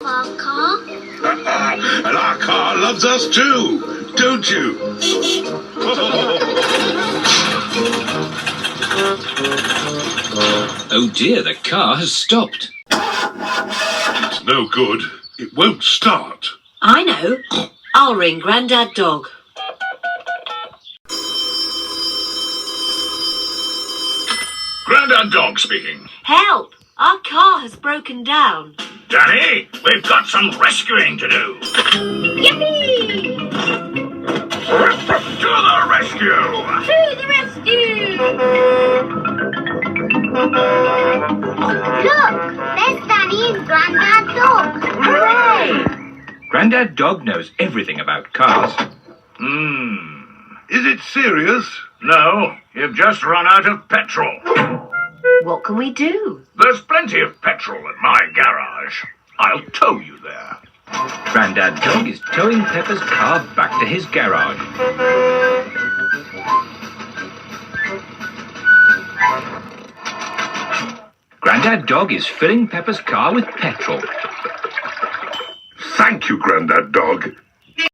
Our car? And our car loves us too, don't you? Oh dear, the car has stopped. It's no good. It won't start. I know. I'll ring Grandad Dog. Grandad Dog speaking. Help! Our car has broken down. Danny, we've got some rescuing to do. Yippee! To the rescue! To the rescue! Look, there's Danny and Grandad Dog. Hooray! Grandad Dog knows everything about cars. Is it serious? No, you've just run out of petrol. What can we do? There's plenty of petrol at my garage. I'll tow you there. Grandad Dog is towing Peppa's car back to his garage. Grandad Dog is filling Peppa's car with petrol. Thank you, Grandad Dog.